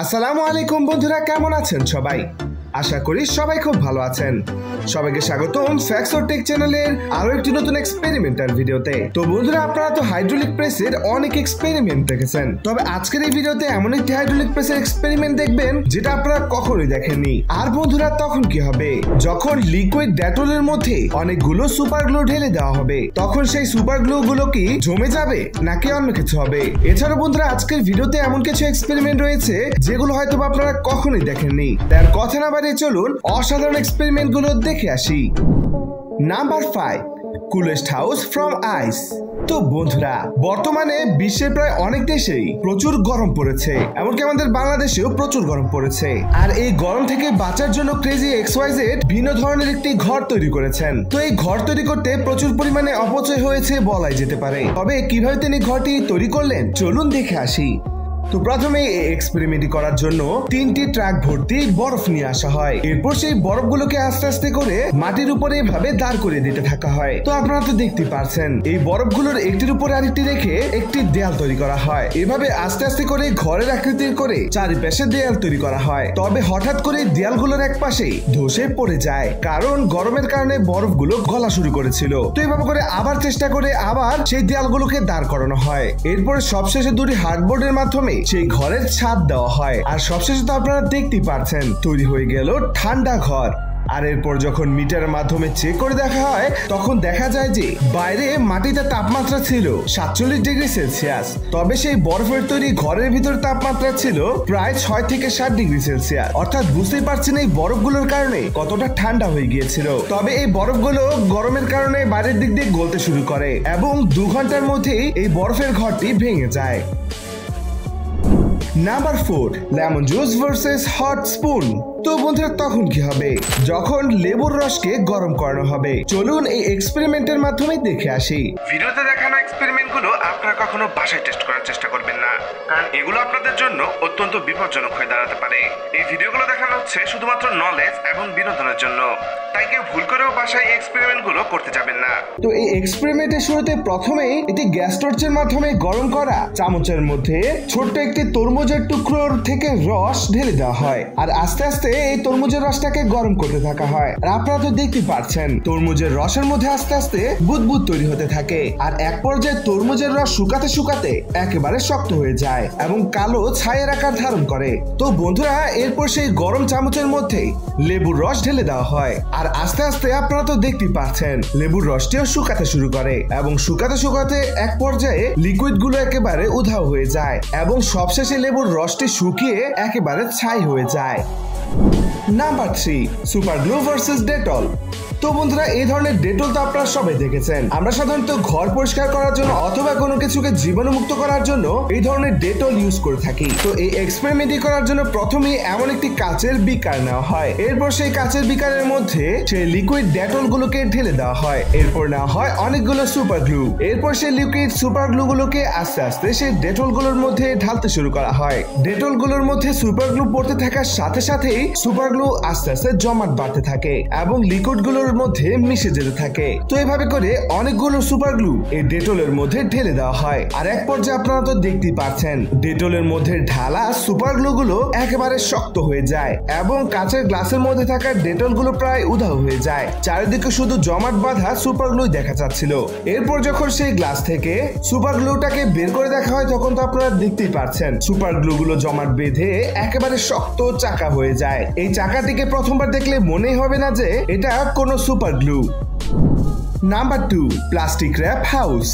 আসসালামু আলাইকুম বন্ধুরা, কেমন আছেন সবাই? আশা করি সবাই খুব ভালো আছেন। সবাইকে স্বাগতম ফ্যাক্টস অর টেক চ্যানেলের আরো একটি নতুন এক্সপেরিমেন্টাল ভিডিওতে। তো বন্ধুরা, আপনারা তো হাইড্রোলিক প্রেসের অনেক এক্সপেরিমেন্ট দেখেছেন, তবে আজকের এই ভিডিওতে এমন একটি হাইড্রোলিক প্রেসের এক্সপেরিমেন্ট দেখবেন যেটা আপনারা কখনোই দেখেননি। আর বন্ধুরা, তখন কি হবে? যখন লিকুইড ডেটলের মধ্যে অনেকগুলো সুপার গ্লু ঢেলে দেওয়া হবে, তখন সেই সুপার গ্লু গুলো কি জমে যাবে নাকি অন্য কিছু হবে? এছাড়াও বন্ধুরা, আজকের ভিডিওতে এমন কিছু এক্সপেরিমেন্ট রয়েছে যেগুলো হয়তো আপনারা কখনোই দেখেননি। তার কথা না বাড়িয়ে চলুন অসাধারণ এক্সপেরিমেন্ট গুলো দেখে আসি। নাম্বার 5, কুলেস্ট হাউস ফ্রম আইস। তো বন্ধুরা, বর্তমানে বিশ্বের প্রায় অনেক দেশেই প্রচুর গরম পড়েছে, এমনকি আমাদের বাংলাদেশেও প্রচুর গরম পড়েছে। আর এই গরম থেকে বাঁচার জন্য ক্রেজি XYZ ভিন্ন ধরনের একটি ঘর তৈরি করেছেন। তো এই ঘর তৈরি করতে প্রচুর পরিমাণে অপচয় হয়েছে বলাই যেতে পারে। তবে কিভাবে তিনি ঘরটি তৈরি করলেন চলুন দেখে আসি। তো প্রথমে এই এক্সপেরিমেন্ট করার জন্য 3টি ট্রাক ভর্তি বরফ নিয়ে আসা হয়। এরপর সেই বরফগুলোকে আস্তে আস্তে করে মাটির উপরে এভাবে দাঁড় করিয়ে দিতে থাকা হয়। তো আপনারা তো দেখতে পাচ্ছেন এই বরফগুলোর একটির উপরে আরেকটি রেখে একটি দেয়াল তৈরি করা হয়। এভাবে আস্তে আস্তে করে ঘরের আকৃতির করে চারিপাশে দেয়াল তৈরি করা হয়। তবে হঠাৎ করে দেয়ালগুলোর এক পাশে ধসে পড়ে যায়, কারণ গরমের কারণে বরফগুলো গলা শুরু করেছিল। তো এইভাবে করে আবার চেষ্টা করে আবার সেই দেয়ালগুলোকে দাঁড় করানো হয়। এরপরে সবশেষে 2টি হার্ডবোর্ডের মাধ্যমে সেই ঘরের ছাদ দেওয়া হয়। আর সবশেষে তো আপনারা দেখতেই পাচ্ছেন তৈরি হয়ে গেল ঠান্ডা ঘর। আর এরপর যখন মিটারের মাধ্যমে চেক করে দেখা হয়, তখন দেখা যায় যে বাইরে মাটিতে তাপমাত্রা ছিল 47 ডিগ্রি সেলসিয়াস, তবে সেই বরফের তৈরি ঘরের ভিতরে তাপমাত্রা ছিল প্রায় 6 থেকে 7 ডিগ্রি সেলসিয়াস। অর্থাৎ বুঝতেই পারছেন এই বরফগুলোর কারণে কতটা ঠান্ডা হয়ে গিয়েছিল। তবে এই বরফগুলো গরমের কারণে বাইরের দিক দিয়ে গলতে শুরু করে এবং 2 ঘন্টার মধ্যেই এই বরফের ঘরটি ভেঙে যায়। Number 4, lemon juice versus hot spoon. তো বন্ধুরা, তখন কি হবে? যখন লেবুর রসকে গরম করানো হবে। চলুন এই এক্সপেরিমেন্টের মাধ্যমে দেখে আসি। ভিডিওতে দেখানো এক্সপেরিমেন্ট গুলো আপনারা কখনো বাসায় টেস্ট করার চেষ্টা করবেন না, কারণ এগুলো আপনাদের জন্য অত্যন্ত বিপজ্জনক হয়ে দাঁড়াতে পারে। এই ভিডিওগুলো দেখানো হচ্ছে শুধুমাত্র নলেজ এবং বিনোদনের জন্য, তাই কেউ ভুল করেও বাসায় এক্সপেরিমেন্ট গুলো করতে যাবেন না। তো এই এক্সপেরিমেন্টের শুরুতে প্রথমেই একটি গ্যাস টর্চের মাধ্যমে গরম করা চামচের মধ্যে ছোট্ট একটি তরমুজের টুকরোর থেকে রস ঢেলে দেওয়া হয়। আর আস্তে আস্তে এই তরমুজের রসটাকে গরম করতে থাকা হয়। আর আপনারা তো দেখতে পাচ্ছেন তরমুজের রসের মধ্যে আস্তে আস্তে বুদবুদ তৈরি হতে থাকে। আর এক পর্যায়ে তরমুজের রস শুকাতে শুকাতে একেবারে শক্ত হয়ে যায় এবং কালো ছায়ের আকার ধারণ করে। তো বন্ধুরা, এরপর সেই গরম চামচের মধ্যে লেবুর রস ঢেলে দেওয়া হয়। আর আস্তে আস্তে আপনারা তো দেখতে পাচ্ছেন লেবুর রসটিও শুকাতে শুরু করে এবং শুকাতে শুকাতে এক পর্যায়ে লিকুইড গুলো একেবারে উধাও হয়ে যায় এবং সবশেষে লেবুর রসটি শুকিয়ে একেবারে ছাই হয়ে যায়। Number 3, super glue versus Dettol. তো বন্ধুরা, এই ধরনের ডেটল তো আপনারা সবাই দেখেছেন। আমরা সাধারণত ঘর পরিষ্কার করার জন্য অথবা কোনো কিছুকে জীবাণুমুক্ত করার জন্য এই ধরনের ডেটল ইউজ করে থাকি। তো এই এক্সপেরিমেন্টটি করার জন্য প্রথমেই এমন একটি কাচের বিকার নেওয়া হয়। এরপর সেই কাচের বিকারের মধ্যে সেই লিকুইড ডেটল গুলোকে ঢেলে দেওয়া হয়। এরপর নেওয়া হয় অনেকগুলো সুপার গ্লু। এরপর সেই লিকুইড সুপার গ্লু গুলোকে আস্তে আস্তে সেই ডেটল গুলোর মধ্যে ঢালতে শুরু করা হয়। ডেটল গুলোর মধ্যে সুপার গ্লু পড়তে থাকার সাথে সাথেই সুপার গ্লু আস্তে আস্তে জমাট বাড়তে থাকে এবং লিকুইড গুলোর মধ্যে মিশে যেতে থাকে। তো এইভাবে করে অনেকগুলো সুপার গ্লু এই ডেটলের মধ্যে ঢেলে দেওয়া হয়। আর এক পর্যায়ে আপনারা তো দেখতেই পাচ্ছেন ডেটলের মধ্যে ঢালা সুপার গ্লু গুলো একেবারে শক্ত হয়ে যায় এবং কাঁচের গ্লাসের মধ্যে থাকা ডেটল গুলো প্রায় উধাও হয়ে যায়। চারিদিকে শুধু জমাট বাঁধা সুপার গ্লু দেখা যাচ্ছিল। এরপর যখন সেই গ্লাস থেকে সুপার গ্লুটাকে বের করে দেখা হয়, তখন তো আপনারা দেখতেই পাচ্ছেন সুপার গ্লু গুলো জমাট বেঁধে একেবারে শক্ত চাকা হয়ে যায়। এই চাকাটিকে প্রথমবার দেখলে মনেই হবে না যে এটা কোনো super glue. Number 2, plastic wrap house.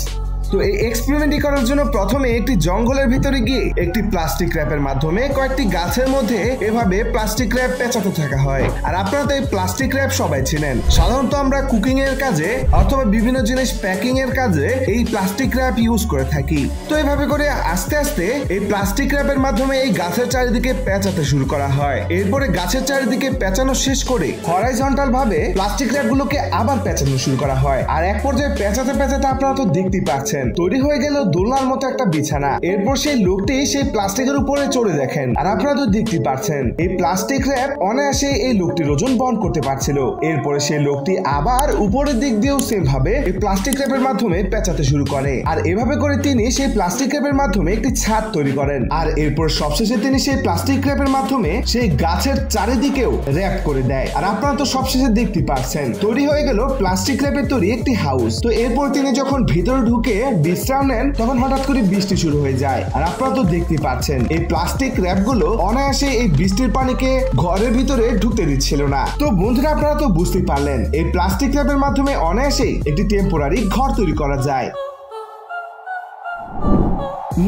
তো এই এক্সপেরিমেন্টটি করার জন্য প্রথমে একটি জঙ্গলের ভিতরে গিয়ে একটি প্লাস্টিক র্যাপের মাধ্যমে কয়েকটি গাছের মধ্যে এভাবে প্লাস্টিক র্যাপ পেঁচাতে থাকা হয়। আর আপনারা তো এই প্লাস্টিক র্যাপ সবাই চিনেন। সাধারণত আমরা কুকিং এর কাজে অথবা বিভিন্ন জিনিস প্যাকিং এর কাজে এই প্লাস্টিক র্যাপ ইউজ করে থাকি। তো এইভাবে করে আস্তে আস্তে এই প্লাস্টিক র্যাপের মাধ্যমে এই গাছের চারিদিকে পেঁচাতে শুরু করা হয়। এরপরে গাছের চারিদিকে পেঁচানো শেষ করে হরাইজন্টাল ভাবে প্লাস্টিক র্যাপ গুলোকে আবার পেঁচানো শুরু করা হয়। আর এক পর্যায়ে পেঁচাতে পেঁচাতে আপনারা তো দেখতেই পাচ্ছেন পাচ্ছেন তৈরি হয়ে গেল দোলনার মতো একটা বিছানা। এরপর সেই লোকটি সেই প্লাস্টিকের উপরে চড়ে দেখেন, আর আপনারা তো দেখতে পাচ্ছেন এই প্লাস্টিক র্যাপ অনায়াসে এই লোকটির ওজন বহন করতে পারছিল। এরপরে সেই লোকটি আবার উপরের দিক দিয়েও সেম ভাবে এই প্লাস্টিক র্যাপের মাধ্যমে পেঁচাতে শুরু করে, আর এভাবে করে তিনি সেই প্লাস্টিক র্যাপের মাধ্যমে একটি ছাদ তৈরি করেন। আর এরপর সবশেষে তিনি সেই প্লাস্টিক র্যাপের মাধ্যমে সেই গাছের চারিদিকেও র্যাপ করে দেয়। আর আপনারা তো সবশেষে দেখতে পাচ্ছেন তৈরি হয়ে গেল প্লাস্টিক র্যাপের তৈরি একটি হাউস। তো এরপর তিনি যখন ভিতরে ঢুকে বিশ্রাম নেন তখন হঠাৎ করে বৃষ্টি শুরু হয়ে যায়। আর আপনারা তো দেখতে পাচ্ছেন এই প্লাস্টিক র্যাপ গুলো অনায়াসে এই বৃষ্টির পানিকে ঘরের ভিতরে ঢুকতে দিচ্ছিল না। তো বন্ধুরা আপনারা তো বুঝতেই পারলেন এই প্লাস্টিক র্যাপের মাধ্যমে অনায়াসে একটি টেম্পোরারি ঘর তৈরি করা যায়।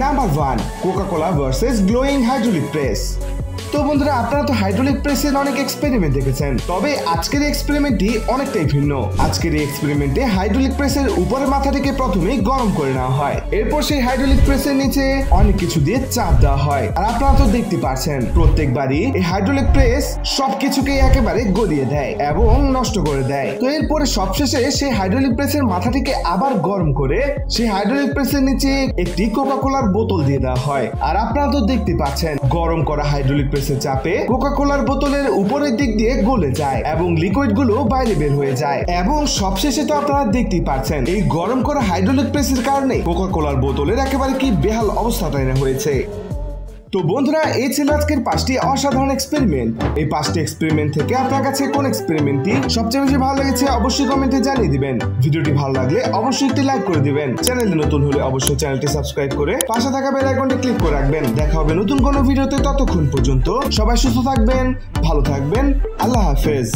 Number 1, Coca-Cola versus glowing hydraulic press. তো বন্ধুরা আপনারা তো হাইড্রোলিক প্রেসের অনেক এক্সপেরিমেন্ট দেখেছেন, তবে আজকের এক্সপেরিমেন্টটি অনেকটাই ভিন্ন। আজকের এই এক্সপেরিমেন্টে হাইড্রোলিক প্রেসের উপরের মাথাটিকে প্রথমে গরম করে নেওয়া হয়, এরপর সেই হাইড্রোলিক প্রেসের নিচে অনেক কিছু দিয়ে চাপ দেওয়া হয়। আর আপনারা তো দেখতে পাচ্ছেন প্রত্যেকবারই এই হাইড্রোলিক প্রেস সবকিছুকে একেবারে গলিয়ে দেয় এবং নষ্ট করে দেয়। তো এরপরে সবশেষে সেই হাইড্রোলিক প্রেসের মাথাটিকে আবার গরম করে সেই হাইড্রোলিক প্রেসের নিচে একটি কোকা-কোলার বোতল দিয়ে দেওয়া হয়। আর আপনারা তো দেখতে পাচ্ছেন গরম করা হাইড্রোলিক প্রেসের চাপে কোকা-কোলার বোতলের উপরের দিক দিয়ে গলে যায় এবং লিকুইড গুলো বাইরে বের হয়ে যায়। এবং সবশেষে তো আপনারা দেখতেই পাচ্ছেন এই গরম করা হাইড্রোলিক প্রেসের কারণে কোকা-কোলার বোতলের একেবারে কি বেহাল অবস্থাটাই না হয়েছে। তো বন্ধুরা এই ছিল আজকের 5টি অসাধারণ এক্সপেরিমেন্ট। এই 5টি এক্সপেরিমেন্ট থেকে আপনার কাছে কোন এক্সপেরিমেন্টটি সবচেয়ে বেশি ভালো লেগেছে অবশ্যই কমেন্টে জানিয়ে দিবেন। ভিডিওটি ভালো লাগলে অবশ্যই একটি লাইক করে দিবেন। চ্যানেলে নতুন হলে অবশ্যই চ্যানেলটি সাবস্ক্রাইব করে পাশে থাকা বেল আইকনটি ক্লিক করে রাখবেন। দেখা হবে নতুন কোনো ভিডিওতে, ততক্ষণ পর্যন্ত সবাই সুস্থ থাকবেন, ভালো থাকবেন, আল্লাহ হাফেজ।